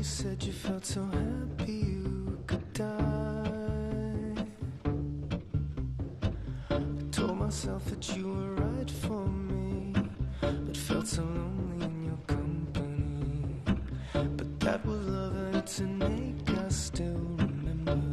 said you felt so happy you could die. I told myself that you were right for me, but felt so lonely in your company. But that was love and it's innate, I still remember.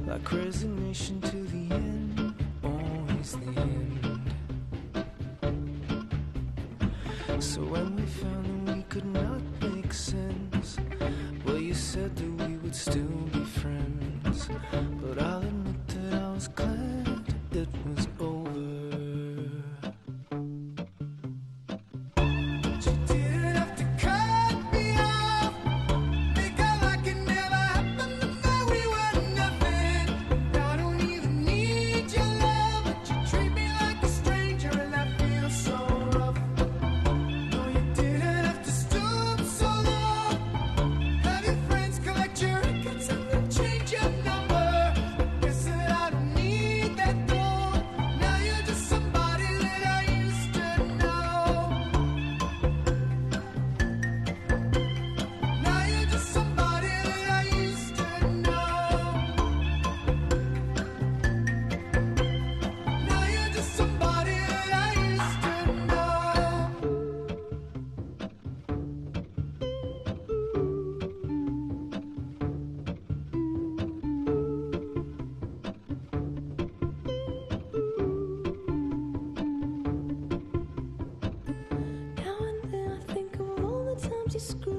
Like resignation to the end, always the end. So when we found that we could not make sense, well, you said that we would still be friends. But I'll admit that I was glad it was over. Screw